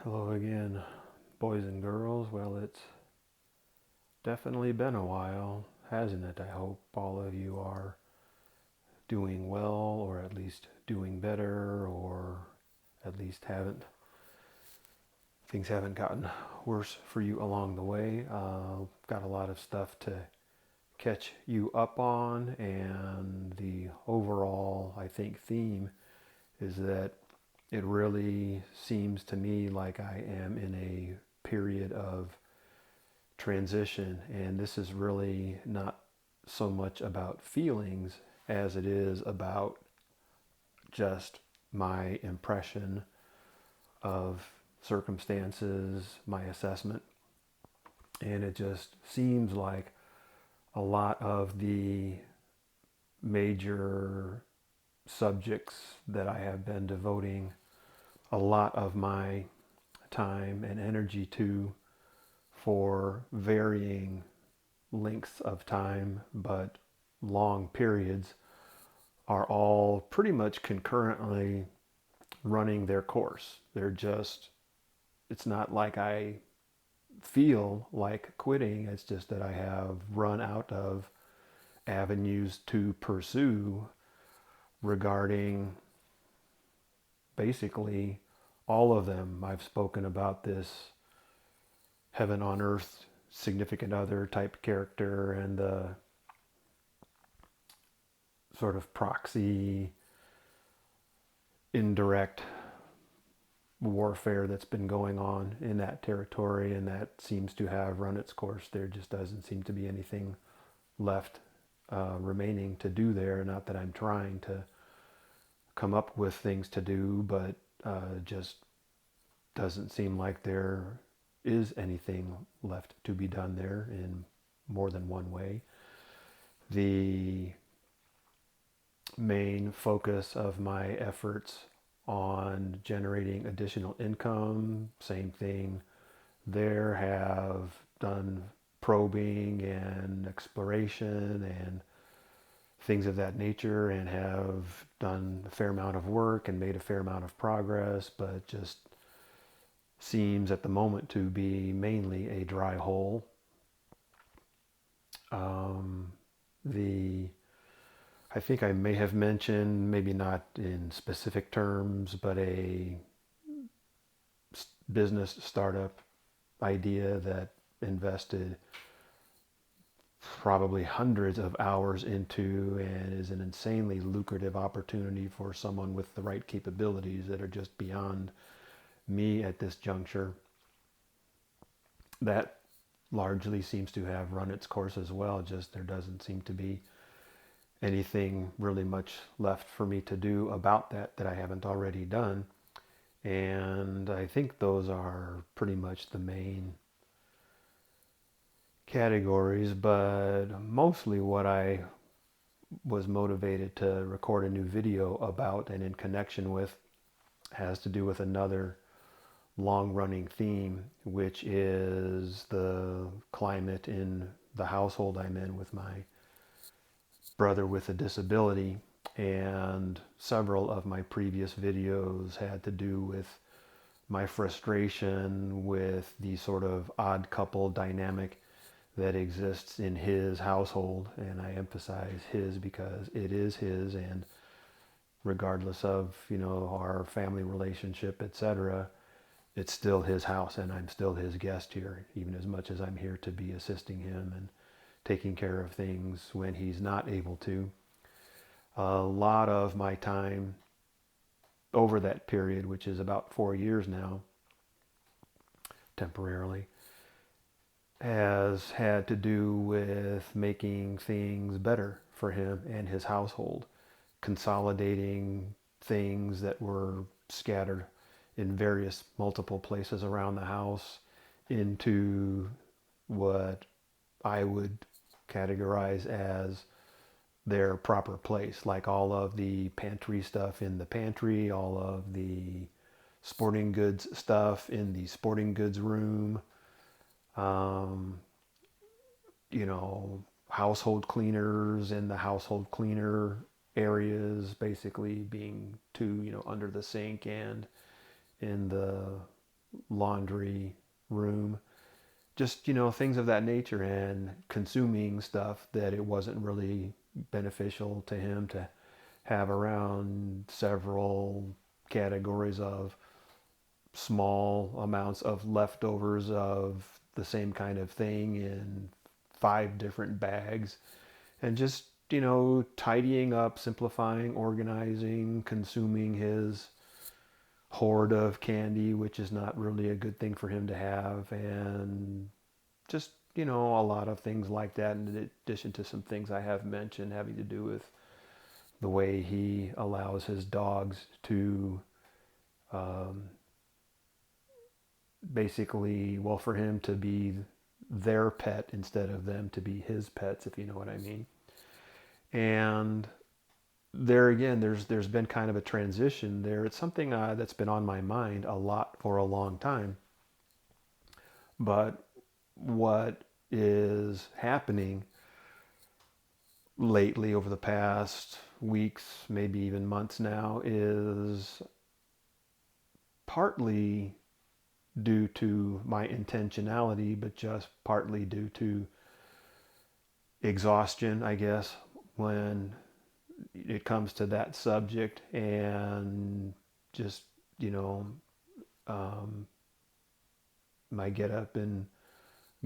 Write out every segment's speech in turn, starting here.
Hello again, boys and girls. Well, it's definitely been a while, hasn't it? I hope all of you are doing well, or at least doing better, or at least things haven't gotten worse for you along the way. Got a lot of stuff to catch you up on, and the overall, I think, theme is that it really seems to me like I am in a period of transition, and this is really not so much about feelings as it is about just my impression of circumstances, my assessment. And it just seems like a lot of the major subjects that I have been devoting a lot of my time and energy to for varying lengths of time, but long periods, are all pretty much concurrently running their course. It's not like I feel like quitting. It's just that I have run out of avenues to pursue regarding basically all of them. I've spoken about this heaven on earth significant other type character and the sort of proxy indirect warfare that's been going on in that territory, and that seems to have run its course. There just doesn't seem to be anything left remaining to do there. Not that I'm trying to come up with things to do, but just doesn't seem like there is anything left to be done there in more than one way. The main focus of my efforts on generating additional income, same thing there, have done probing and exploration and things of that nature, and have done a fair amount of work and made a fair amount of progress, but just seems at the moment to be mainly a dry hole. The I think I may have mentioned, maybe not in specific terms, but a business startup idea that invested probably hundreds of hours into, and is an insanely lucrative opportunity for someone with the right capabilities that are just beyond me at this juncture. That largely seems to have run its course as well, just there doesn't seem to be anything really much left for me to do about that I haven't already done. And I think those are pretty much the main categories, but mostly what I was motivated to record a new video about and in connection with has to do with another long running theme, which is the climate in the household I'm in with my brother with a disability. And several of my previous videos had to do with my frustration with the sort of odd couple dynamic that exists in his household. And I emphasize his because it is his, and regardless of, our family relationship, etc., it's still his house, and I'm still his guest here, even as much as I'm here to be assisting him and taking care of things when he's not able to. A lot of my time over that period, which is about 4 years now, temporarily, has had to do with making things better for him and his household, consolidating things that were scattered in various multiple places around the house into what I would categorize as their proper place, like all of the pantry stuff in the pantry, all of the sporting goods stuff in the sporting goods room, um, household cleaners in the household cleaner areas, basically being two, under the sink and in the laundry room, just, things of that nature, and consuming stuff that it wasn't really beneficial to him to have around. Several categories of small amounts of leftovers of the same kind of thing in 5 different bags, and just, tidying up, simplifying, organizing, consuming his hoard of candy, which is not really a good thing for him to have, and just, a lot of things like that, in addition to some things I have mentioned having to do with the way he allows his dogs to um, basically, well, for him to be their pet instead of them to be his pets, if you know what I mean. And there again, there's been kind of a transition there. It's something that's been on my mind a lot for a long time. But what is happening lately over the past weeks, maybe even months now, is partly due to my intentionality, but just partly due to exhaustion, I guess, when it comes to that subject, and just, you know, um, my get up and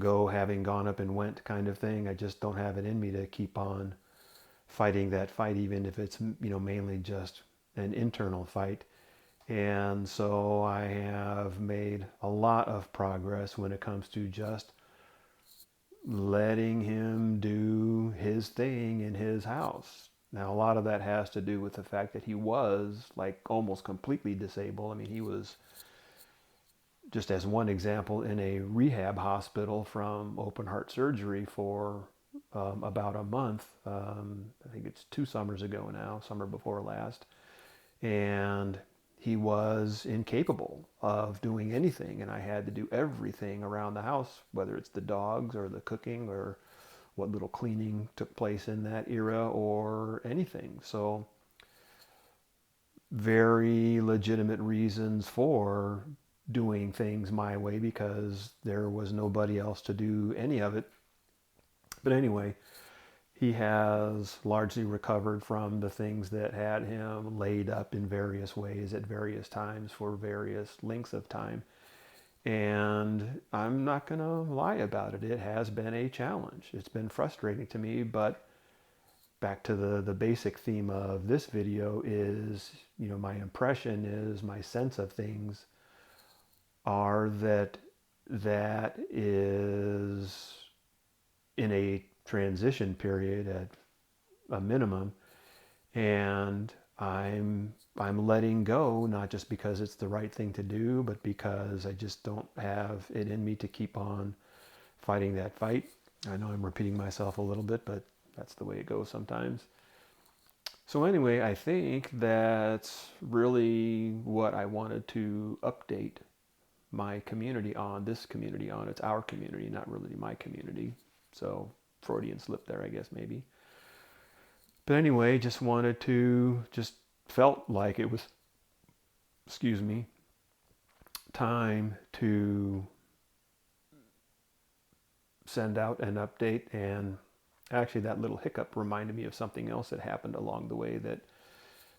go, having gone up and went kind of thing. I just don't have it in me to keep on fighting that fight, even if it's, mainly just an internal fight. And so I have made a lot of progress when it comes to just letting him do his thing in his house. Now, a lot of that has to do with the fact that he was like almost completely disabled. I mean, he was, just as one example, in a rehab hospital from open heart surgery for about a month. I think it's 2 summers ago now, summer before last. And he was incapable of doing anything, and I had to do everything around the house, whether it's the dogs or the cooking or what little cleaning took place in that era or anything. So very legitimate reasons for doing things my way, because there was nobody else to do any of it. But anyway, he has largely recovered from the things that had him laid up in various ways at various times for various lengths of time. And I'm not going to lie about it. It has been a challenge. It's been frustrating to me, but back to the basic theme of this video is, my impression is, my sense of things are that that is in a transition period at a minimum, and I'm letting go, not just because it's the right thing to do, but because I just don't have it in me to keep on fighting that fight. I know I'm repeating myself a little bit, but that's the way it goes sometimes. So anyway, I think that's really what I wanted to update my community on, this community on. It's our community, not really my community. So Freudian slip there, I guess, maybe. But anyway, just felt like it was, excuse me, time to send out an update. And actually, that little hiccup reminded me of something else that happened along the way that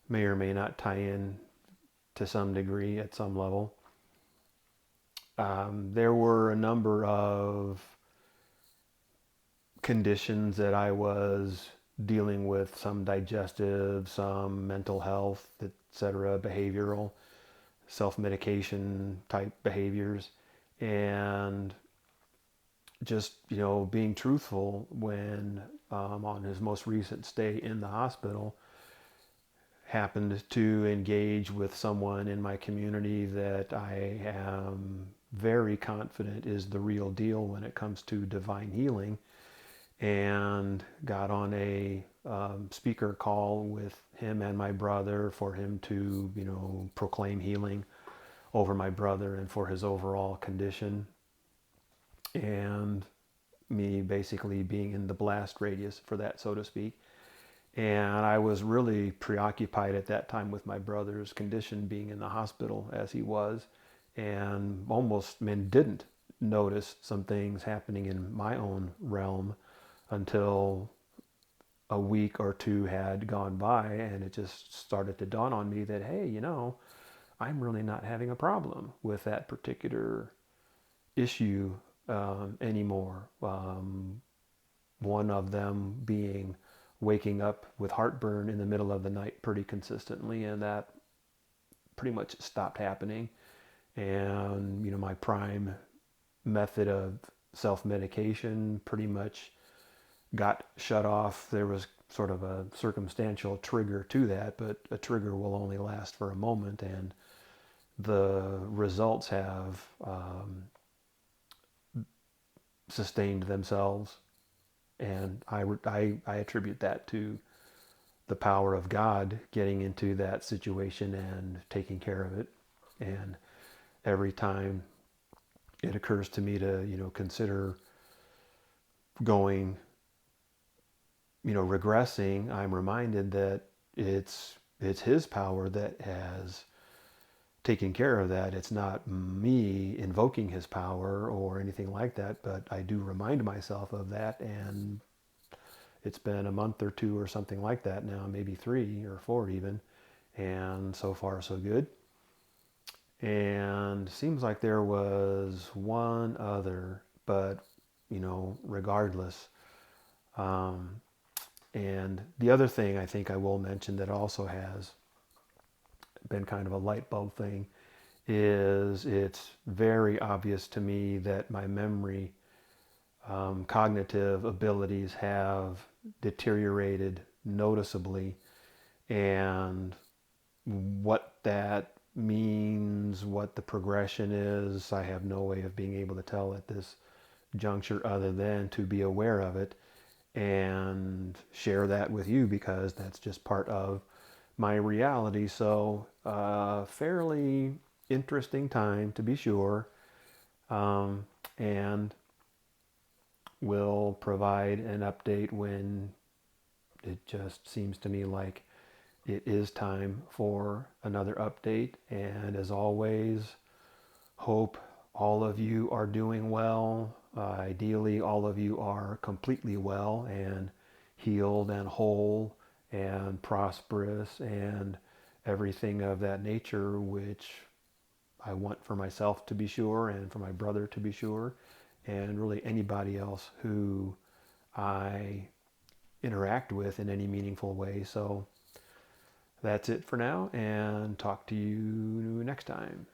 may or may not tie in to some degree at some level. There were a number of conditions that I was dealing with, some digestive, some mental health, etc., behavioral, self-medication type behaviors. And just, being truthful, when on his most recent stay in the hospital, happened to engage with someone in my community that I am very confident is the real deal when it comes to divine healing, and got on a speaker call with him and my brother for him to, proclaim healing over my brother and for his overall condition, and me basically being in the blast radius for that, so to speak. And I was really preoccupied at that time with my brother's condition, being in the hospital as he was, and almost didn't notice some things happening in my own realm until a week or two had gone by, and it just started to dawn on me that, hey, I'm really not having a problem with that particular issue anymore. One of them being waking up with heartburn in the middle of the night pretty consistently, and that pretty much stopped happening. And my prime method of self-medication pretty much got shut off. There was sort of a circumstantial trigger to that, but a trigger will only last for a moment, and the results have sustained themselves. And I attribute that to the power of God getting into that situation and taking care of it. And every time it occurs to me to, consider going, regressing, I'm reminded that it's his power that has taken care of that. It's not me invoking his power or anything like that, but I do remind myself of that. And it's been a month or two or something like that now, maybe 3 or 4 even, and so far so good. And seems like there was one other, but regardless. And the other thing I think I will mention that also has been kind of a light bulb thing is it's very obvious to me that my memory, cognitive abilities have deteriorated noticeably. And what that means, what the progression is, I have no way of being able to tell at this juncture other than to be aware of it and share that with you, because that's just part of my reality. So, fairly interesting time to be sure. And we'll provide an update when it just seems to me like it is time for another update. And as always, hope all of you are doing well. Ideally, all of you are completely well and healed and whole and prosperous and everything of that nature, which I want for myself to be sure, and for my brother to be sure, and really anybody else who I interact with in any meaningful way. So that's it for now, and talk to you next time.